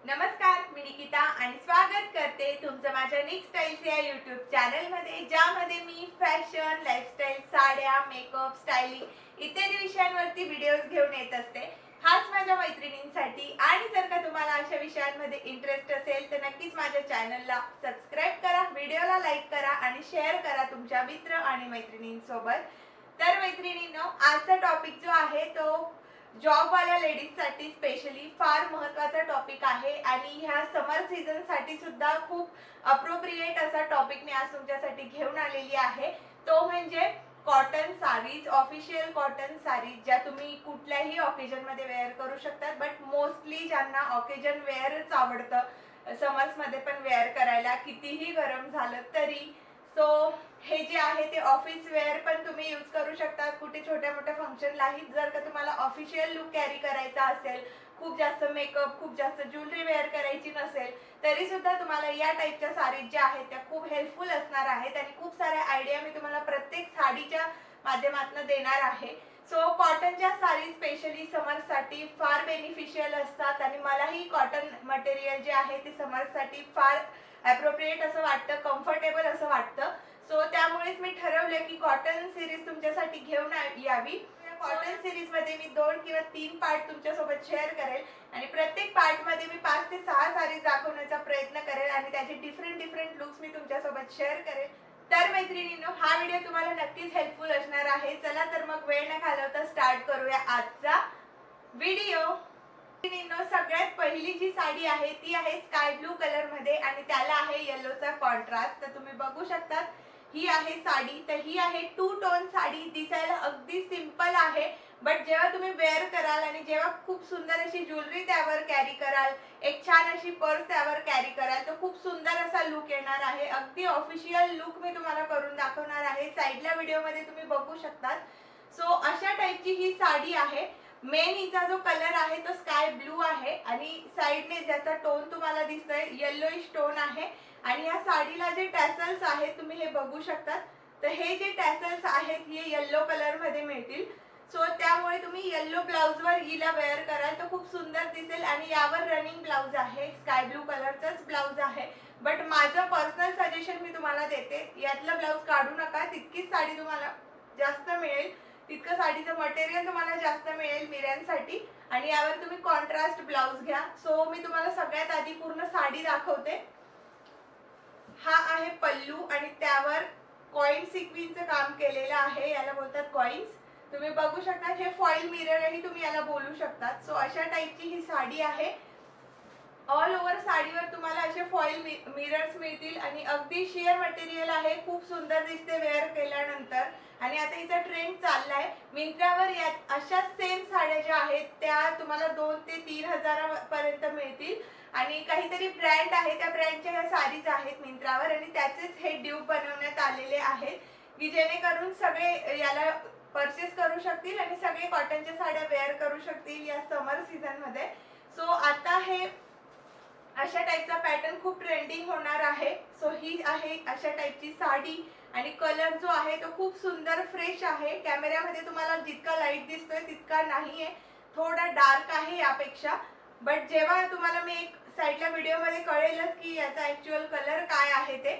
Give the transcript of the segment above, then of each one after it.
नमस्कार, मी निकिता आणि स्वागत करते तुमचं माझ्या निक स्टाईल्स या यूट्यूब चॅनलमध्ये, ज्यामध्ये मी फॅशन, लाईफस्टाईल, साड्या, मेकअप, स्टायलिंग इत्यादी विषयांवरती व्हिडिओज घेऊन येत असते, खास माझ्या मैत्रिणींसाठी। आणि जर का तुम्हाला अशा विषयांमध्ये इंटरेस्ट असेल तर नक्कीच माझ्या चॅनलला सबस्क्राइब करा, व्हिडिओला लाईक करा आणि शेअर करा तुमच्या मित्र आणि मैत्रिणींसोबत। तर मैत्रिणींनो, आजचा टॉपिक जो आहे तो जॉब वाल्या लेडीज साठी स्पेशली फार महत्त्वाचा टॉपिक आहे आणि ह्या समर सीझन साठी सुद्धा खूप अप्रोप्रिएट असा टॉपिक मी आज तुमच्यासाठी घेऊन आलेली आहे। तो म्हणजे cotton sarees, official cotton sarees, ज्या तुम्ही कुठल्याही ऑकेजन मध्ये वेअर करू शकतात। बट मोस्टली ज्यांना ऑकेजन वेअरच आवडतं, समर्स मध्ये पण वेअर करायला, कितीही गरम झालं तरी, सो हे जे आहे ते ऑफिस वेअर पण तुम्ही यूज करू शकता, कुठे छोट्या मोठ्या फंक्शनलाही। जर का तुम्हाला ऑफिशियल लुक कॅरी करायचा असेल, खूप जास्त मेकअप, खूप जास्त ज्वेलरी वेअर करायची नसेल, तरी सुद्धा तुम्हाला या टाईपच्या साडीज ज्या आहेत त्या खूप हेल्पफुल असणार आहेत आणि खूप साऱ्या आयडिया मी तुम्हाला प्रत्येक साडीच्या माध्यमातून देणार आहे। सो कॉटनच्या साडी स्पेशली समरसाठी फार बेनिफिशियल असतात आणि मलाही कॉटन मटेरियल जे आहे ते समरसाठी फार अप्रोप्रिएट असं वाटतं, कम्फर्टेबल असं वाटतं। सो त्यामुळेच मी ठरवलं की कॉटन सिरीज तुमच्यासाठी घेऊन यावी। कॉटन सिरीज मध्ये मी 2 किंवा 3 पार्ट तुमच्यासोबत शेअर करेल आणि प्रत्येक पार्ट मध्ये मी 5 ते 6 साडीज दाखवण्याचा प्रयत्न करेल आणि त्याचे डिफरंट लुक्स मी तुमच्यासोबत शेअर करेल। तर मैत्रिणींनो, हा व्हिडिओ तुम्हाला नक्कीच हेल्पफुल असणार आहे। चला तर मग वेळ न घालवता स्टार्ट करूया आजचा व्हिडिओ। सगळ्यात पहिली जी साडी आहे ती आहे स्काय ब्लू कलर मध्ये आणि त्याला आहे येलोचा कॉन्ट्रास्ट। तर तुम्ही बघू शकता ही आहे साडी। तर ही आहे 2 टोन साडी, दिसायला अगदी सिंपल आहे, बट जेव्हा तुम्ही वेअर कराल आणि जेव्हा खूप सुंदर अशी ज्वेलरी त्यावर कॅरी कराल, एक छान अशी पर्स त्यावर कॅरी कराल, तर खूप सुंदर असा लुक येणार आहे। अगदी ऑफिशियल लुक मी तुम्हाला करून दाखवणार आहे, साइडला व्हिडिओ मध्ये तुम्ही बघू शकता। सो अशा टाइपची ही साडी आहे। मेन हिचा जो कलर आहे तो स्काय ब्लू आहे आणि साइडने ज्याचा टोन तुम्हाला दिसतोय येलोइश टोन आहे। आणि या साडीला जे टॅसल्स आहेत तुम्ही हे बघू शकता। तर हे जे टॅसल्स आहेत हे येलो कलर मध्ये मिळतील। सो त्यामुळे तुम्ही येलो ब्लाउज वर हिला वेअर कराल तर खूप सुंदर दिसेल। आणि यावर रनिंग ब्लाउज आहे, स्काय ब्लू कलरचाच ब्लाउज आहे। बट माझं पर्सनल सजेशन मी तुम्हाला देते, यातला ब्लाउज काढू नका, तितकीच साडी तुम्हाला जास्त मिळेल, तितकं साडीचं मटेरियल तुम्हाला जास्त मिळेल मिऱ्यांसाठी। आणि यावर तुम्ही कॉन्ट्रास्ट ब्लाउज घ्या। सो मी तुम्हाला सगळ्यात आधी पूर्ण साडी दाखवते। हा आहे पल्लू आणि त्यावर कॉइन सिक्विनचं काम केलेलं आहे, याला बोलतात कॉइन्स। तुम्ही बघू शकता, हे फॉइल मिररही तुम्ही याला बोलू शकता। सो अशा टाइपची ही साडी आहे। ऑल ओव्हर साडीवर तुम्हाला असे फॉइल मिरर्स मिळतील आणि अगदी शेअर मटेरियल आहे, खूप सुंदर दिसते वेअर केल्यानंतर। आणि आता हिचा ट्रेंड चाललाय मिंत्रावर, या अशा सेम साड्या ज्या आहेत त्या तुम्हाला 2 ते 3 हजारापर्यंत मिळतील। आणि काहीतरी ब्रँड आहे, त्या ब्रँडच्या ह्या साडीज आहेत मिंत्रावर आणि त्याचेच हे ड्यूप बनवण्यात आलेले आहेत की जेणेकरून सगळे याला परचेस करू शकतील आणि सगळे कॉटनच्या साड्या वेअर करू शकतील या समर सीझन मध्ये। सो आता हे अशा टाइपचा पॅटर्न खूप ट्रेंडिंग होणार आहे। सो ही आहे अशा टाइपची साडी आणि कलर जो आहे तो खूप सुंदर फ्रेश आहे। कॅमेऱ्यामध्ये तुम्हाला जितका लाईट दिसतोय तितका नाहीये, थोडा डार्क आहे यापेक्षा। बट जेव्हा तुम्हाला मी एक साइडला व्हिडिओ मध्ये कळेलच की याचा ऍक्च्युअल कलर काय आहे ते।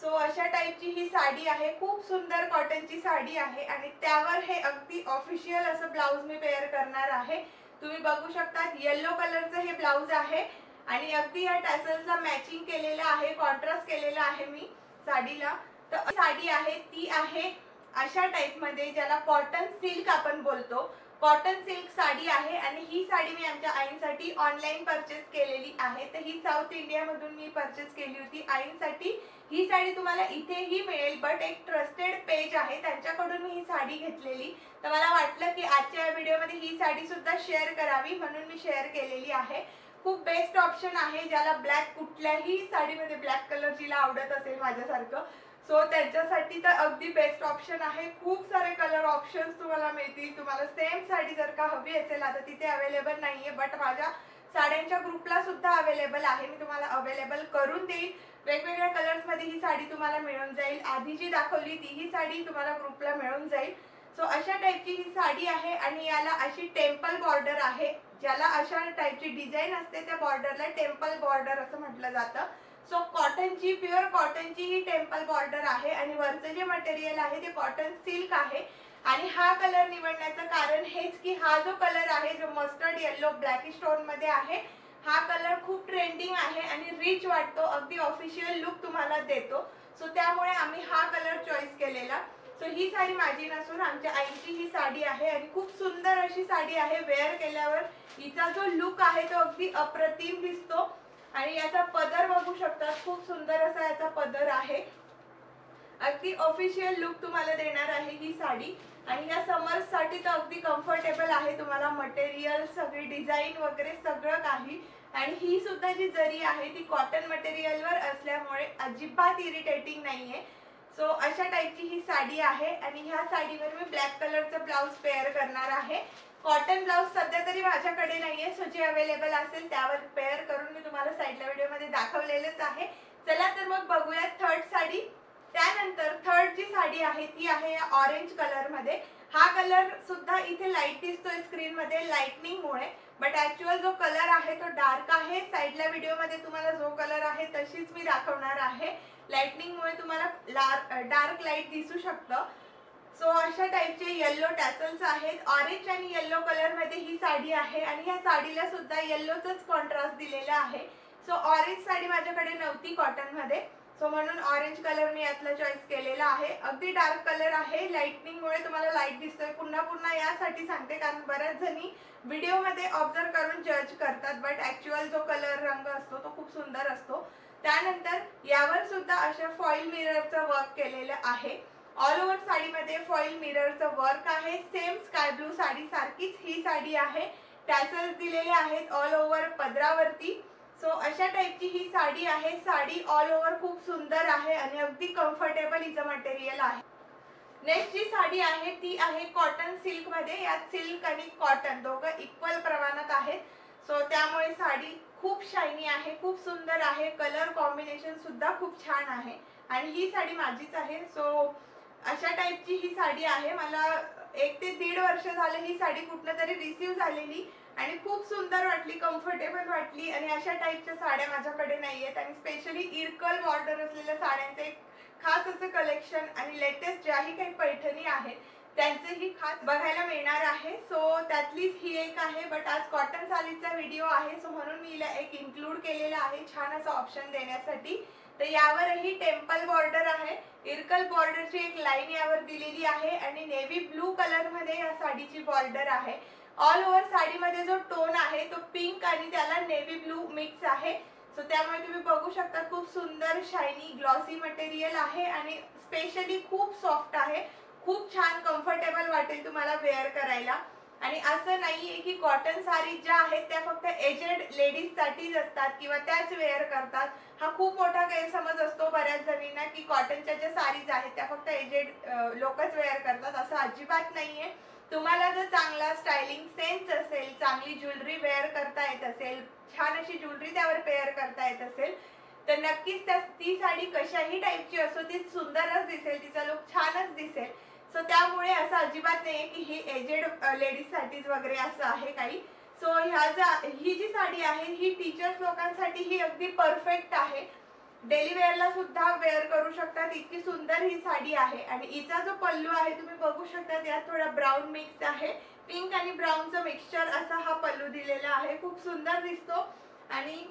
सो अशा टाइपची ही साडी आहे, खूप सुंदर कॉटनची साडी आहे आणि त्यावर हे अगदी ऑफिशियल असं ब्लाउज मी पेअर करणार आहे। तुम्ही बघू शकता येलो कलरचं हे ब्लाउज आहे आणि अगदी या टॅसल्सला मॅचिंग केलेलं आहे, कॉन्ट्रास्ट केलेला आहे मी साडीला। तर साडी आहे ती आहे अशा टाइप मध्ये, ज्याला कॉटन सिल्क आपण बोलतो, कॉटन सिल्क साडी आहे। आणि ही साडी मी आमच्या आईंसाठी ऑनलाईन परचेस केलेली आहे। तर ही साऊथ इंडिया मधून मी परचेस केली होती आईंसाठी। ही साडी तुम्हाला इथेही मिळेल, बट एक ट्रस्टेड पेज आहे त्यांच्याकडून मी ही साडी घेतलेली। तर मला वाटलं की आजच्या या व्हिडिओमध्ये ही साडी सुद्धा शेअर करावी, म्हणून मी शेअर केलेली आहे। खूप बेस्ट ऑप्शन आहे, ज्याला ब्लॅक, कुठल्याही साडीमध्ये ब्लॅक कलर जिला आवडत असेल माझ्यासारखं, सो त्यांच्यासाठी तर अगदी बेस्ट ऑप्शन आहे। खूप सारे कलर ऑप्शन्स तुम्हाला मिळतील। तुम्हाला सेम साडी जर का हवी असेल, आता तिथे अवेलेबल नाहीये, बट माझ्या साड्यांच्या ग्रुपला सुद्धा अवेलेबल आहे, मी तुम्हाला अवेलेबल करून देईल। वेगवेगळ्या कलर्स मध्ये ही साडी तुम्हाला मिळून जाईल। आधी जी दाखवली ती ही साडी तुम्हाला ग्रुपला मिळून जाईल। सो अशा टाईपची ही साडी आहे आणि याला अशी टेम्पल बॉर्डर आहे, ज्याला अशा टाईपची डिझाईन असते त्या बॉर्डरला टेम्पल बॉर्डर असं म्हटलं जातं. सो कॉटनची, प्युअर कॉटनची ही टेम्पल बॉर्डर आहे आणि वरचं जे मटेरियल आहे ते कॉटन सिल्क आहे. आणि हा कलर निवडण्याचं कारण हेच की हा जो कलर आहे, जो मस्टर्ड येलो ब्लॅकिश टोन मध्ये आहे, हा कलर खूप ट्रेंडिंग आहे आणि रिच वाटतो, अगदी ऑफिशियल लुक तुम्हाला देतो. सो त्यामुळे आम्ही हा कलर चॉईस केलेला. सो ही साडी माझी नसून आमच्या आईची ही साडी आहे आणि खूप सुंदर अशी साडी आहे. वेअर केल्यावर हिचा जो लुक आहे तो अगदी अप्रतिम दिसतो. आणि याचा पदर बघू शकता, खूप सुंदर असा याचा पदर आहे. अगदी ऑफिशियल लुक तुम्हाला देणार आहे ही साडी. आणि या समर्स साठी तर अगदी कम्फर्टेबल आहे. तुम्हाला मटेरियल, सगळी डिझाईन वगैरे सगळं काही. आणि ही सुद्धा जी जरी आहे ती कॉटन मटेरियलवर असल्यामुळे अजिबात इरिटेटिंग नाहीये. सो अशा टाईपची ही साडी आहे आणि ह्या साडीवर मी ब्लॅक कलरचं ब्लाउज पेअर करणार आहे. कॉटन ब्लाउज सध्या तरी माझ्याकडे नाहीये, सो जे अवेलेबल असेल त्यावर पेअर करून मी तुम्हाला साईडला व्हिडिओमध्ये दाखवलेलंच आहे. चला तर मग बघूयात थर्ड साडी. त्यानंतर थर्ड जी साडी आहे ती आहे ऑरेंज कलर मध्ये. हा कलर सुद्धा इथे लाईट दिसतोय स्क्रीन मध्ये लाइटनिंग मुळे, बट ऍक्च्युअल जो कलर आहे तो डार्क आहे. साईडला व्हिडिओ मध्ये तुम्हाला जो कलर आहे तशीच मी दाखवणार आहे. लाइटनिंग मुळे तुम्हाला डार्क लाईट दिसू शकतं. सो अशा टाईपचे येल्लो टॅसल्स आहेत. ऑरेंज आणि येल्लो कलर मध्ये ही साडी आहे आणि या साडीला सुद्धा येल्लोच कॉन्ट्रास्ट दिलेला आहे. सो ऑरेंज साडी माझ्याकडे नव्हती कॉटन मध्ये, सो म्हणून ऑरेंज कलर मी यातला चॉईस केलेला आहे. अगदी डार्क कलर आहे. लाइटनिंग मुळे तुम्हाला लाईट दिसतोय. पुन्हा पुन्हा यासाठी सांगते कारण बऱ्याच जणी व्हिडिओ मध्ये ऑब्झर्व करून जज करतात, बट ऍक्च्युअल जो कलर रंग असतो तो खूप सुंदर असतो. त्यानंतर यावर सुद्धा अशा फॉइल मिररचं वर्क केलेलं आहे. ऑल ओव्हर साडीमध्ये फॉइल मिररचं वर्क आहे. सेम स्काय ब्लू साडी सारखीच ही साडी आहे. टॅसल्स दिलेले आहेत ऑल ओव्हर पदरावरती. सो अशा टाईपची ही साडी आहे. साडी ऑल ओव्हर खूप सुंदर आहे आणि अगदी कम्फर्टेबल हिचं मटेरियल आहे. नेक्स्ट जी साडी आहे ती आहे कॉटन सिल्क मध्ये. यात सिल्क आणि कॉटन दोघं इक्वल प्रमाणात आहेत. सो त्यामुळे साडी खूप शायनी आहे, खूप सुंदर आहे. कलर कॉम्बिनेशन सुद्धा खूप छान आहे आणि ही साडी माझीच आहे. सो अशा टाईपची ही साडी आहे. मला 1 ते 1.5 वर्ष झाले ही साडी कुठनं तरी रिसीव झालेली आणि खूप सुंदर वाटली, कम्फर्टेबल वाटली. आणि अशा टाईपच्या साड्या माझ्याकडे नाहीयेत आणि स्पेशली इरकल बॉर्डर असलेल्या साड्यांचे एक खास असं कलेक्शन आणि लेटेस्ट ज्याही काही पैठणी आहेत त्यांचेही खास बघायला मिळणार आहे. सो त्यातलीच ही एक आहे. बट आज कॉटन साडीचा व्हिडिओ आहे, सो म्हणून मी हिला एक इन्क्लूड केलेला आहे छान असं ऑप्शन देण्यासाठी. तर यावरही टेम्पल बॉर्डर आहे. इरकल बॉर्डरची एक लाईन यावर दिलेली आहे आणि नेव्ही ब्लू कलर मध्ये या साडीची बॉर्डर आहे. ऑल ओव्हर साडीमध्ये जो टोन आहे तो पिंक आणि त्याला नेव्ही ब्लू मिक्स आहे. सो त्यामुळे तुम्ही बघू शकता खूप सुंदर शायनी ग्लॉसी मटेरियल आहे आणि स्पेशली खूप सॉफ्ट आहे. खूप छान कम्फर्टेबल वाटेल तुम्हाला वेअर करायला. आणि असं नाहीये की कॉटन साडी ज्या आहेत त्या फक्त एजेड लेडीज साठीच असतात किंवा त्याच वेअर करतात. हा खूप मोठा गैरसमज असतो बऱ्याच जणींना की कॉटनच्या ज्या साडीज आहेत त्या फक्त एजेड लोकच वेअर करतात. असं अजिबात नाहीये. तुम्हाला जर चांगला स्टायलिंग सेन्स असेल, चांगली ज्वेलरी वेअर करता येत असेल, छान अशी ज्वेलरी त्यावर पेअर करता येत असेल तर नक्कीच ती साडी कशाही टाईपची असो ती सुंदरच दिसेल, तिचा लुक छानच दिसेल. सो त्यामुळे असं अजिबात नाहीये की ही एजेड लेडीज साठीच वगैरे असं आहे काही. सो ही जी साडी आहे ही टीचर्स लोकांसाठी ही अगदी परफेक्ट आहे. डेली वेअरला सुद्धा वेअर करू शकतात, इतकी सुंदर ही साडी आहे. आणि हिचा जो पल्लू आहे तुम्ही बघू शकता त्यात थोडा ब्राऊन मिक्स आहे. पिंक आणि ब्राऊनचं मिक्सचर असा हा पल्लू दिलेला आहे. खूप सुंदर दिसतो. आणि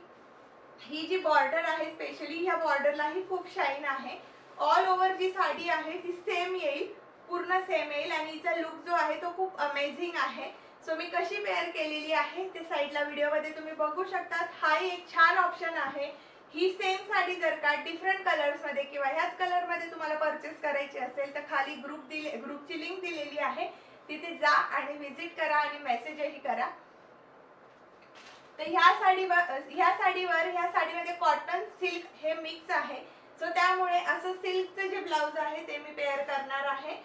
ही जी बॉर्डर आहे स्पेशली ह्या बॉर्डरलाही खूप शाईन आहे. ऑल ओव्हर जी साडी आहे ती सेम येईल, पूर्ण सेम येईल आणि हिचा लुक जो आहे तो खूप अमेझिंग आहे. सो मी कशी वेअर केलेली आहे ते साईडला व्हिडिओमध्ये तुम्ही बघू शकता. हा एक छान ऑप्शन आहे. ही सेम साडी जर का डिफरंट कलर्स मध्ये किंवा ह्याच कलर मध्ये तुम्हाला परचेस करायची असेल तर खाली ग्रुपची लिंक दिलेली आहे, तिथे जा आणि विजिट करा आणि मेसेजही करा. तर ह्या साडीमध्ये कॉटन सिल्क हे मिक्स आहे. सो त्यामुळे असं सिल्कचं जे ब्लाउज आहे ते मी पेअर करणार आहे.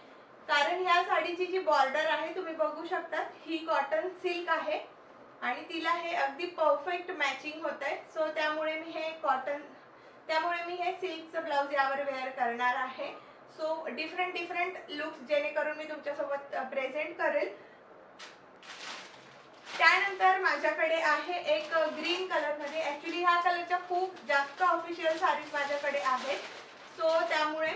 कारण ह्या साडीची जी बॉर्डर आहे तुम्ही बघू शकता ही कॉटन सिल्क आहे आणि तिला हे अगदी परफेक्ट मॅचिंग होत आहे. सो त्यामुळे मी हे सिल्कचं ब्लाउज यावर वेअर करणार आहे. सो डिफरंट लुक्स जेणेकरून मी तुमच्यासोबत प्रेझेंट करेल। त्यानंतर माझ्याकडे आहे एक ग्रीन कलर मध्ये, ऍक्च्युली ह्या कलरच्या खूप जास्त ऑफिशियल साडीज माझ्याकडे आहेत, सो त्यामुळे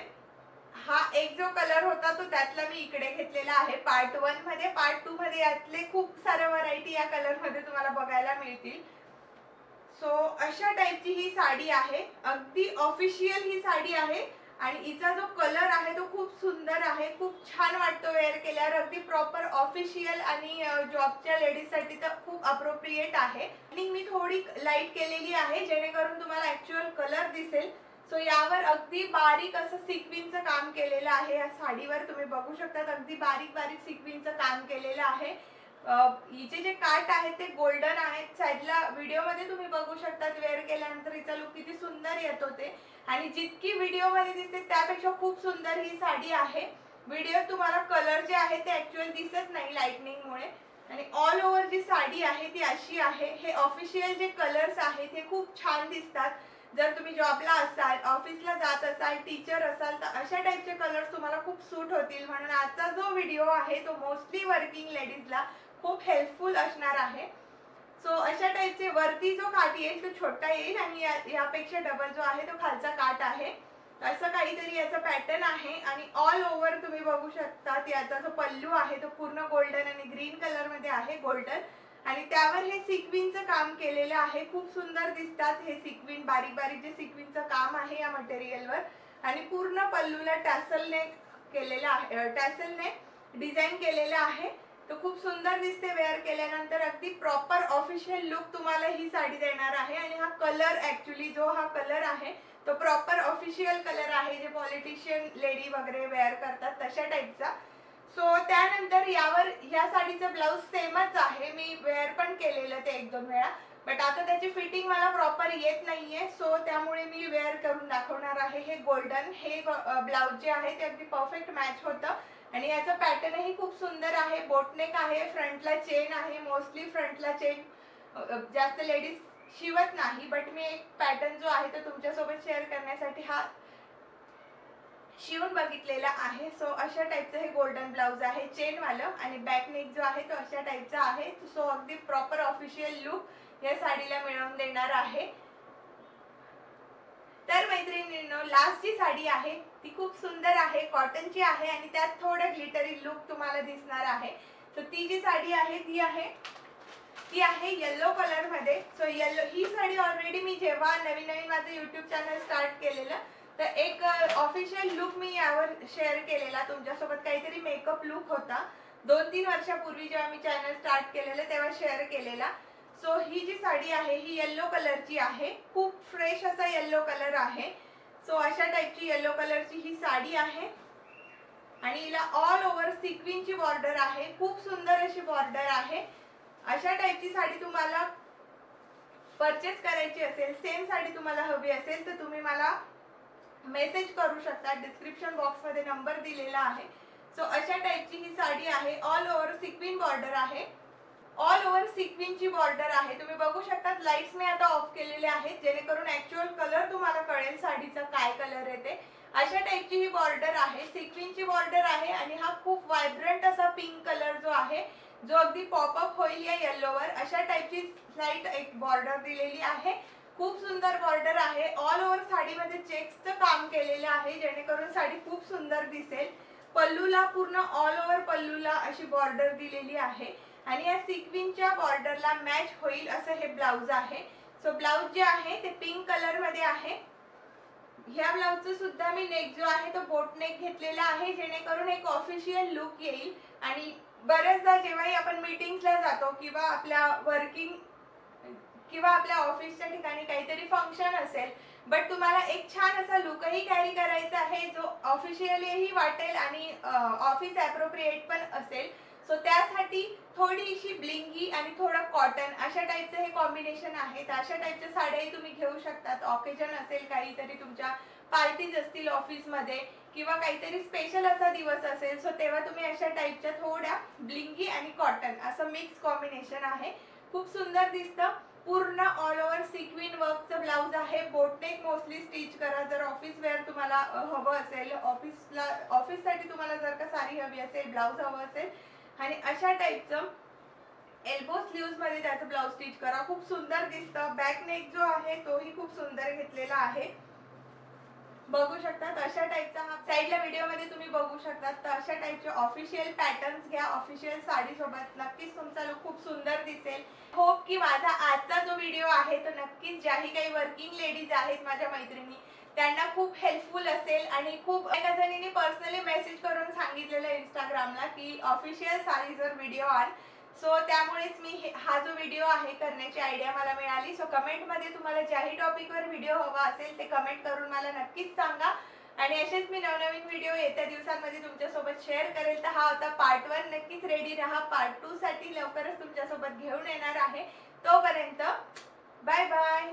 हा एक जो कलर होता तो त्यातला मी इकडे घेतलेला आहे पार्ट 1 मध्ये। पार्ट 2 मध्ये यातले खूप सारे व्हरायटी या कलर मध्ये तुम्हाला बघायला मिळतील। सो अशा टाइपची ही साडी आहे, अगदी ऑफिशियल ही साडी आहे आणि हिचा जो कलर आहे तो खूप सुंदर आहे, खूप छान वाटतो वेअर केल्यावर, अगदी प्रॉपर ऑफिशियल आणि जॉबच्या लेडीज साठी तर खूप अप्रोप्रिएट आहे। आणि मी थोडी लाईट केलेली आहे जेणेकरून तुम्हाला ऍक्च्युअल कलर दिसेल। सो यावर अगदी बारीक असं सिक्विनचं काम केलेलं आहे, या साडीवर तुम्ही बघू शकता अगदी बारीक बारीक सिक्विनचं काम केलेलं आहे। हिचे जे काट आहेत ते गोल्डन आहेत, साईडला व्हिडिओ मध्ये तुम्ही बघू शकता वेअर केल्यानंतर हिचा लुक किती सुंदर येतो ते, आणि जितकी व्हिडिओ मध्ये दिसते त्यापेक्षा खूप सुंदर ही साडी आहे। व्हिडिओ तुम्हाला कलर जे आहे ते ऍक्च्युअल दिसत नाही लाइटनिंग मुळे, आणि ऑल ओव्हर जी साडी आहे ती अशी आहे। हे ऑफिशियल जे कलर्स आहेत हे खूप छान दिसतात, जर तुम्ही जॉबला असाल, ऑफिसला जात असाल, टीचर असाल तर अशा टाइपचे कलर्स तुम्हाला खूप सूट होतील। म्हणून आजचा जो व्हिडिओ आहे तो मोस्टली वर्किंग लेडीजला खूप हेल्पफुल असणार आहे। सो अशा टाइपचे वरती जो काट येईल तो छोटा येईल आणि यापेक्षा डबल जो आहे तो खालचा काट आहे, असं काहीतरी याचा पॅटर्न आहे। आणि ऑल ओव्हर तुम्ही बघू शकता याचा जो पल्लू आहे तो पूर्ण गोल्डन आणि ग्रीन कलर मध्ये आहे, गोल्डन, आणि त्यावर हे सिक्विनचं काम केलेलं आहे। खूप सुंदर दिसतात हे सिक्विन, बारीक बारीक जे सिक्विनचं काम आहे या मटेरियलवर, आणि पूर्ण पल्लूला टॅसलने केलेलं आहे, टॅसलने डिझाईन केलेलं आहे। तो खूप सुंदर दिसते वेअर केल्यानंतर, अगदी प्रॉपर ऑफिशियल लुक तुम्हाला ही साडी देणार आहे। आणि हा कलर ऍक्च्युली जो हा कलर आहे तो प्रॉपर ऑफिशियल कलर आहे, जे पॉलिटिशियन लेडी वगैरे वेअर करतात तशा टाइपचा। सो त्यानंतर यावर ह्या साडीचं ब्लाउज सेमच आहे, मी वेअर पण केलेलं ते 1-2 वेळा, बट आता त्याची फिटिंग मला प्रॉपर येत नाहीये, सो त्यामुळे मी वेअर करून दाखवणार आहे। हे गोल्डन हे ब्लाउज जे आहे ते अगदी परफेक्ट मॅच होतं, आणि याचा पॅटर्न ही खूप सुंदर आहे। बोटनेक आहे, फ्रंटला चेन आहे, मोस्टली फ्रंटला चेन जास्त लेडीज शिवत नाही, बट मी एक पॅटर्न जो आहे तो तुमच्यासोबत शेअर करण्यासाठी हा शिवून बघितलेला आहे। सो अशा टाइपचं हे गोल्डन ब्लाउज आहे चेन वालं, आणि बॅक नेक जो आहे तो अशा टाइपचा आहे। सो अगदी प्रॉपर ऑफिशियल लुक या साडीला मिळवून देणार आहे। तर मैत्रिणींनो, लास्ट जी साडी आहे ती खूप सुंदर आहे, कॉटनची आहे आणि त्यात थोडं ग्लिटरी लुक तुम्हाला दिसणार आहे। सो ती जी साडी आहे ती आहे येलो कलर मध्ये। सो येलो ही साडी ऑलरेडी मी जेव्हा नवीन माझं यूट्यूब चॅनल स्टार्ट केलेलं तर एक ऑफिशियल लुक मी यावर शेअर केलेला तुमच्यासोबत, काहीतरी मेकअप लुक होता 2-3 वर्षापूर्वी जेव्हा मी चॅनल स्टार्ट केलेलं तेव्हा शेअर केलेला। सो ही जी साडी आहे ही येलो कलरची आहे, खूप फ्रेश असा येलो कलर आहे। सो अशा टाइपची येलो कलरची ही साडी आहे, आणि हिला ऑल ओव्हर सिक्विनची बॉर्डर आहे, खूप सुंदर अशी बॉर्डर आहे। अशा टाइपची साडी तुम्हाला परचेस करायची असेल, सेम साडी तुम्हाला हवी असेल तर तुम्ही मला मेसेज करू शकता, डिस्क्रिप्शन बॉक्स मध्ये नंबर दिलेला आहे। सो अशा टाइपची ही साडी आहे, ऑल ओव्हर सिक्विन बॉर्डर आहे, ऑल ओव्हर सिक्विनची बॉर्डर आहे। तुम्ही बघू शकता लाईट्स मी आता ऑफ केलेले आहेत जेणेकरून ऍक्च्युअल कलर तुम्हाला कळेल साडीचा काय कलर आहे ते। अशा टाइपची ही बॉर्डर आहे, सिक्विनची बॉर्डर आहे, आणि हा खूप व्हायब्रंट असा पिंक कलर जो आहे जो अगदी पॉपअप होईल या येल्लोवर, अशा टाइपची स्लाइट एक बॉर्डर दिलेली आहे। खूप सुंदर बॉर्डर आहे, ऑल ओव्हर साडीमध्ये चेक्सचं काम केलेलं आहे जेणेकरून साडी खूप सुंदर दिसेल। पल्लूला पूर्ण ऑल ओव्हर पल्लूला अशी बॉर्डर दिलेली आहे, आणि या सिक्विनच्या बॉर्डरला मॅच होईल असं हे ब्लाउज आहे। सो ब्लाउज जे आहे ते पिंक कलर मध्ये आहे। ह्या ब्लाउजचा सुद्धा मी नेक जो आहे तो बोट नेक घेतलेला आहे जेणेकरून एक ऑफिशियल लुक येईल। आणि बरेचदा जेव्हाही आपण मीटिंग्सला जातो किंवा आपल्या वर्किंग किंवा आपल्या ऑफिसच्या ठिकाणी काहीतरी फंक्शन असेल, बट तुम्हाला एक छान असा लुकही कॅरी करायचा आहे जो ऑफिशियलीही वाटेल आणि ऑफिस ॲप्रोप्रिएट पण असेल। सो त्यासाठी थोडीशी ब्लिंगी आणि थोडं कॉटन अशा टाइपचं हे कॉम्बिनेशन आहे। तर अशा टाइपच्या साड्याही तुम्ही घेऊ शकतात, ऑकेजन असेल, काहीतरी तुमच्या पार्टीज असतील ऑफिसमध्ये किंवा काहीतरी स्पेशल असा दिवस असेल, सो तेव्हा तुम्ही अशा टाइपच्या थोड्या ब्लिंगी आणि कॉटन असं मिक्स कॉम्बिनेशन आहे, खूप सुंदर दिसतं। पूर्ण ऑल ओव्हर सिक्विन वर्कचं ब्लाउज आहे, बोटनेक मोस्टली स्टिच करा जर ऑफिस वेअर तुम्हाला हवं असेल, ऑफिससाठी तुम्हाला जर का साडी हवी असेल, ब्लाऊज हवं असेल आणि अशा टाईपचं एल्बो स्लीव्स मध्ये त्याचं ब्लाऊज स्टिच करा, खूप सुंदर दिसतं. बॅक नेक जो आहे तोही खूप सुंदर घेतलेला आहे, बघू शकतात. अशा टाईपचा हा साईडला व्हिडिओ मध्ये तुम्ही बघू शकतात. तर अशा टाईपचे ऑफिशियल पॅटर्न्स घ्या, ऑफिशियल साडी सोबत नक्कीच तुमचा लुक खूप सुंदर दिसेल. होप की माझा आजचा जो व्हिडिओ आहे तो नक्कीच ज्याही काही वर्किंग लेडीज आहेत माझ्या मैत्रिणी त्यांना खूप हेल्पफुल असेल. आणि खूप एका जणीने पर्सनली मेसेज करून सांगितलेलं इंस्टाग्रामला की ऑफिशियल साडीजवर व्हिडिओ आण. सो त्यामुळेच मी हा जो व्हिडिओ आहे करण्याची आयडिया मला मिळाली. सो कमेंटमध्ये तुम्हाला ज्याही टॉपिकवर व्हिडिओ हवा असेल ते कमेंट करून मला नक्कीच सांगा. आणि असेच मी नवनवीन व्हिडिओ येत्या दिवसांमध्ये तुमच्यासोबत शेअर करेल. तर हा होता पार्ट 1. नक्कीच रेडी राहा, पार्ट 2 साठी लवकरच तुमच्यासोबत घेऊन येणार आहे. तोपर्यंत बाय बाय.